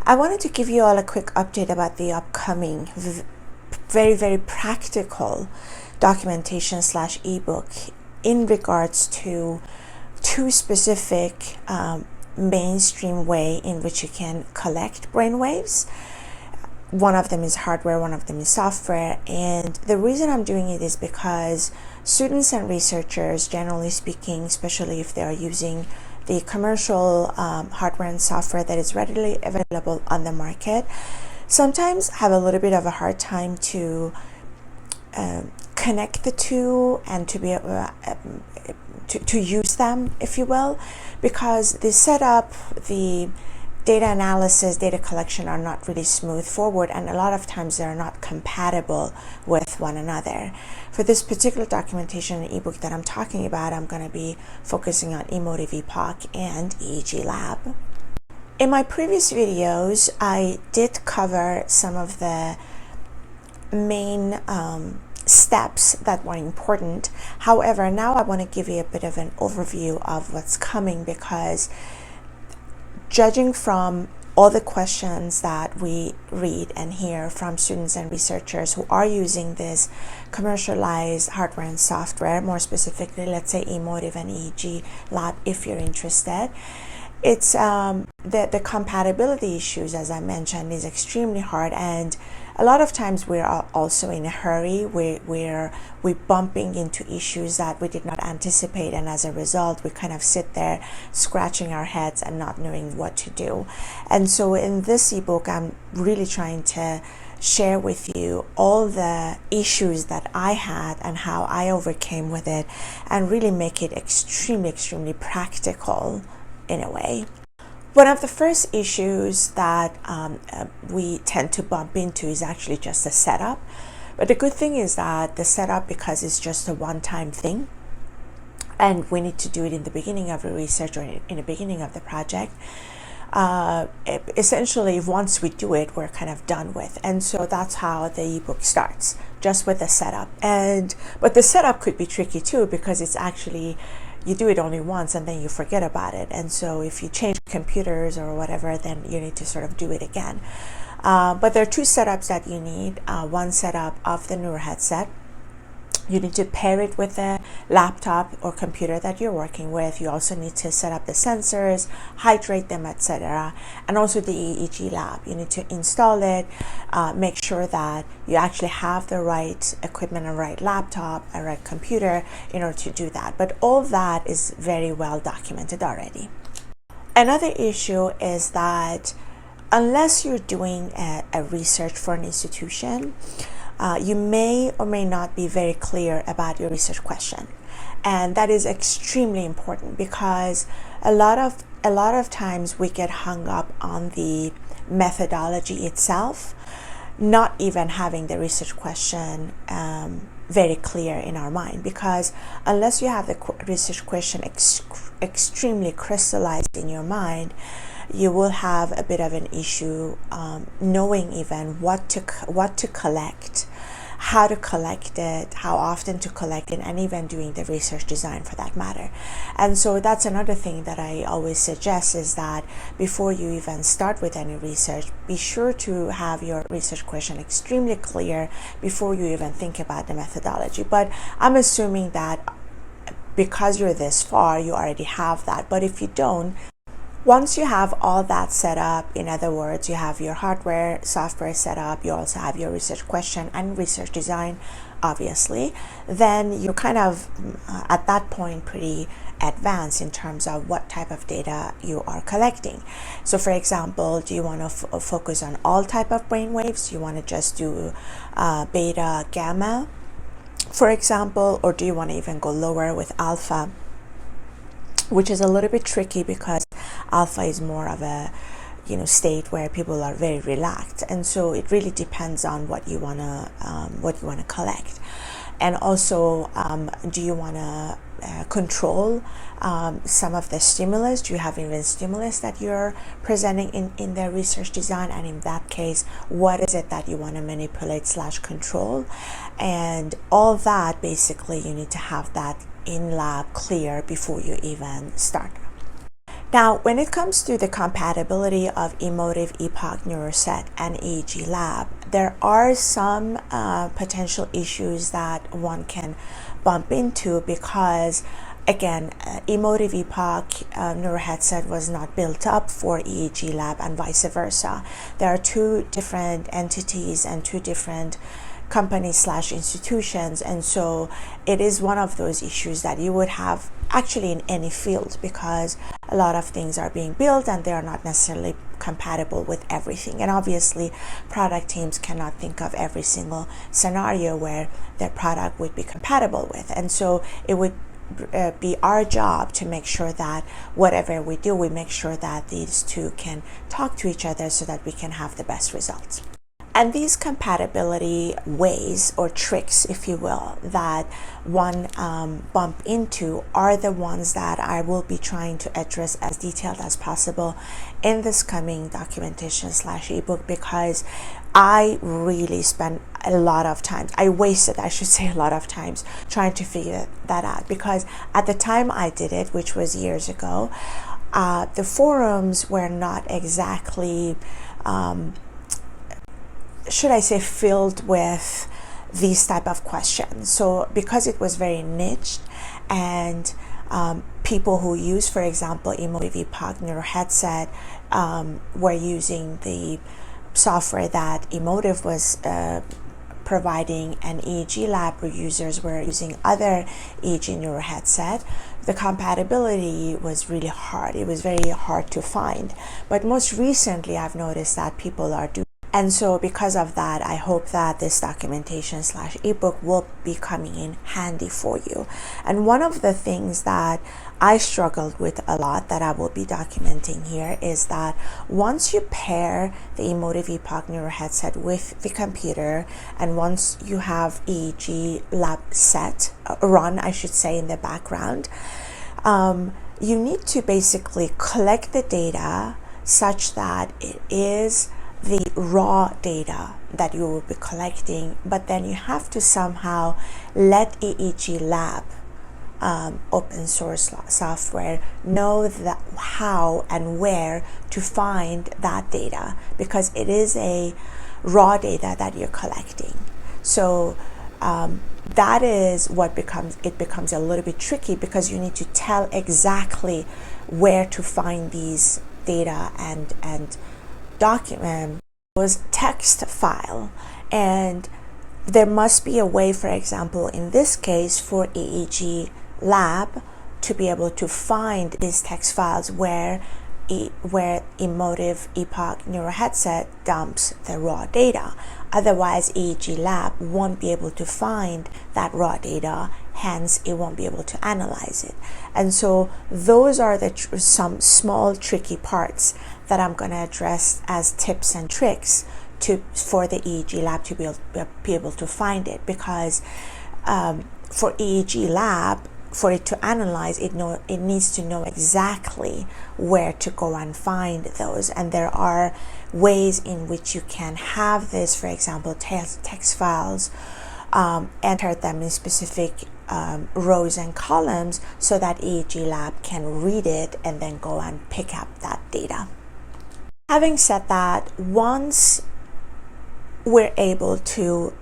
I wanted to give you all a quick update about the upcoming very practical documentation / ebook in regards to two specific mainstream way in which you can collect brainwaves. One of them is hardware, one of them is software, and the reason I'm doing it is because students and researchers, generally speaking, especially if they are using the commercial hardware and software that is readily available on the market, sometimes have a little bit of a hard time to connect the two and to be able to use them, if you will, because the setup, the data analysis, data collection are not really smooth forward, and a lot of times they're not compatible with one another. For this particular documentation and ebook that I'm talking about, I'm going to be focusing on Emotiv EPOC and EEGLab. In my previous videos, I did cover some of the main steps that were important. However, now I want to give you a bit of an overview of what's coming, because judging from all the questions that we read and hear from students and researchers who are using this commercialized hardware and software, more specifically, let's say Emotiv and EEGLab, if you're interested, it's the compatibility issues, as I mentioned, is extremely hard, and a lot of times we're also in a hurry. We're bumping into issues that we did not anticipate, and as a result we kind of sit there scratching our heads and not knowing what to do. And so in this ebook, I'm really trying to share with you all the issues that I had and how I overcame with it, and really make it extremely practical in a way. One of the first issues that we tend to bump into is actually just the setup. But the good thing is that the setup, because it's just a one-time thing, and we need to do it in the beginning of the research or in the beginning of the project, essentially once we do it, we're kind of done with. And so that's how the ebook starts, just with the setup. But the setup could be tricky too, because it's actually, you do it only once and then you forget about it. And so if you change computers or whatever, then you need to sort of do it again. But there are two setups that you need. One setup of the neural headset. You need to pair it with a laptop or computer that you're working with. You also need to set up the sensors, hydrate them, etc. And also the EEGLab. You need to install it, make sure that you actually have the right equipment, a right laptop, a right computer in order to do that. But all that is very well documented already. Another issue is that unless you're doing a research for an institution, you may or may not be very clear about your research question, and that is extremely important, because a lot of times we get hung up on the methodology itself, not even having the research question very clear in our mind, because unless you have the research question extremely crystallized in your mind, you will have a bit of an issue knowing even what to collect, how to collect it, how often to collect it, and even doing the research design for that matter. And so that's another thing that I always suggest, is that before you even start with any research, be sure to have your research question extremely clear before you even think about the methodology. But I'm assuming that because you're this far, you already have that. But if you don't, once you have all that set up, in other words, you have your hardware, software set up, you also have your research question and research design, obviously, then you're kind of at that point pretty advanced in terms of what type of data you are collecting. So for example, do you want to focus on all type of brainwaves? Do you want to just do beta, gamma, for example, or do you want to even go lower with alpha, which is a little bit tricky because alpha is more of a state where people are very relaxed, and so it really depends on what you wanna collect. And also, do you want to control some of the stimulus? Do you have even stimulus that you're presenting in the research design? And in that case, what is it that you want to manipulate / control? And all that, basically, you need to have that in lab clear before you even start. Now, when it comes to the compatibility of Emotiv EPOC Neuroset and EEGLab, there are some potential issues that one can bump into because, again, Emotiv EPOC Neuro Headset was not built up for EEGLab and vice versa. There are two different entities and two different companies / institutions, and so it is one of those issues that you would have actually in any field, because a lot of things are being built and they are not necessarily compatible with everything. And obviously product teams cannot think of every single scenario where their product would be compatible with, and so it would be our job to make sure that whatever we do, we make sure that these two can talk to each other so that we can have the best results. And these compatibility ways or tricks, if you will, that one bump into are the ones that I will be trying to address as detailed as possible in this coming documentation / ebook, because I really spent a lot of time, I wasted, I should say, a lot of times trying to figure that out, because at the time I did it, which was years ago, the forums were not exactly should I say, filled with these type of questions. So because it was very niched, and people who use, for example, Emotiv EPOC Neuro Headset were using the software that Emotiv was providing, and EEGLab users were using other EEG Neuro Headset, the compatibility was really hard. It was very hard to find. But most recently, I've noticed that people are doing. And so because of that, I hope that this documentation / ebook will be coming in handy for you. And one of the things that I struggled with a lot that I will be documenting here is that once you pair the Emotiv EPOC Neuro Headset with the computer, and once you have EEGLab set, run, I should say, in the background, you need to basically collect the data such that it is the raw data that you will be collecting, but then you have to somehow let EEGLab open source software know that how and where to find that data, because it is a raw data that you're collecting. So that is what becomes a little bit tricky, because you need to tell exactly where to find these data and document was text file, and there must be a way, for example, in this case for EEGLab, to be able to find these text files where Emotiv EPOC Neuro Headset dumps the raw data. Otherwise, EEGLab won't be able to find that raw data, hence it won't be able to analyze it. And so those are the some small tricky parts that I'm going to address as tips and tricks for the EEGLab to be able to find it, because for EEGLab, for it to analyze it, needs to know exactly where to go and find those. And there are ways in which you can have this, for example, text files, enter them in specific rows and columns so that EEGLab can read it and then go and pick up that data. Having said that, once we're able to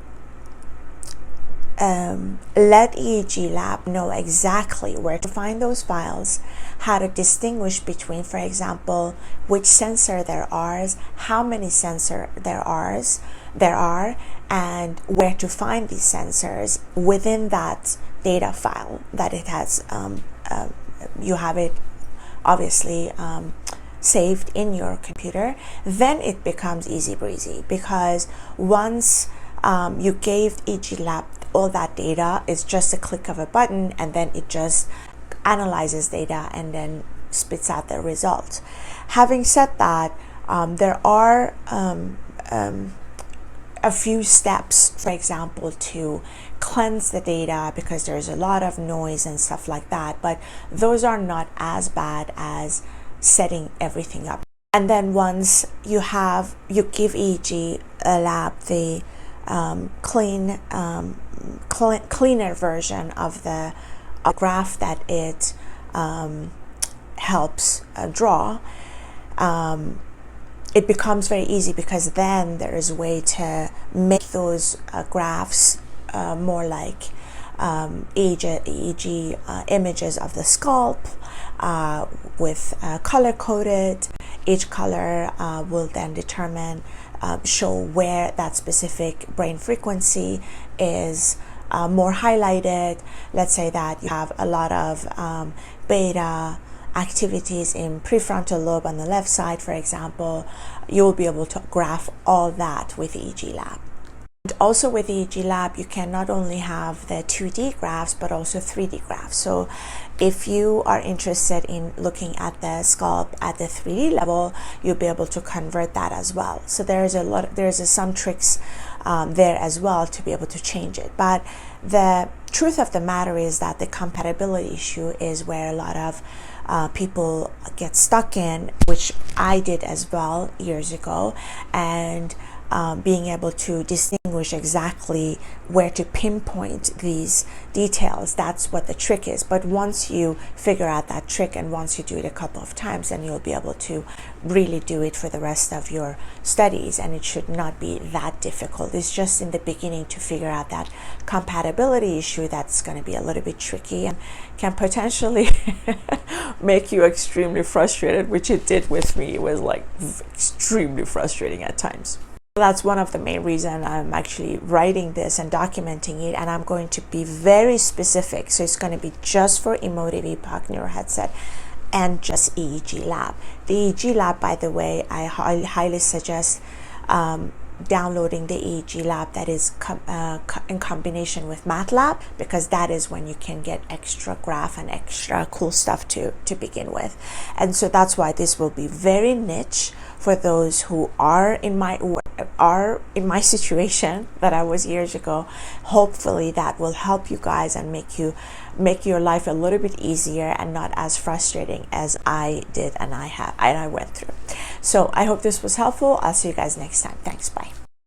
let EEGLab know exactly where to find those files, how to distinguish between, for example, which sensor there are, how many sensors there are, and where to find these sensors within that data file that it has. You have it obviously saved in your computer, then it becomes easy breezy, because once you gave EEGLab all that data, it's just a click of a button, and then it just analyzes data and then spits out the results. Having said that, there are a few steps, for example, to cleanse the data, because there's a lot of noise and stuff like that, but those are not as bad as setting everything up. And then once you give EEGLab the cleaner version of the graph that it helps draw, it becomes very easy, because then there is a way to make those graphs more like EEG images of the scalp, with color-coded. Each color will then determine, show where that specific brain frequency is more highlighted. Let's say that you have a lot of beta activities in prefrontal lobe on the left side, for example. You will be able to graph all that with EEGLab. And also with EEGLab, you can not only have the 2D graphs, but also 3D graphs. So if you are interested in looking at the scalp at the 3D level, you'll be able to convert that as well. So there's some tricks there as well to be able to change it. But the truth of the matter is that the compatibility issue is where a lot of people get stuck in, which I did as well years ago, and being able to distinguish exactly where to pinpoint these details. That's what the trick is. But once you figure out that trick, and once you do it a couple of times, then you'll be able to really do it for the rest of your studies, and it should not be that difficult. It's just in the beginning to figure out that compatibility issue that's going to be a little bit tricky and can potentially make you extremely frustrated, which it did with me. It was like extremely frustrating at times. That's one of the main reasons I'm actually writing this and documenting it, and I'm going to be very specific. So it's going to be just for Emotiv EPOC Neuro Headset and just EEGLab. The EEGLab, by the way, I highly suggest downloading the EEGLab that is in combination with MATLAB, because that is when you can get extra graph and extra cool stuff to begin with. And so that's why this will be very niche for those who are in my situation that I was years ago. Hopefully that will help you guys and make your life a little bit easier and not as frustrating as I did and I went through. So I hope this was helpful. I'll see you guys next time. Thanks. Bye.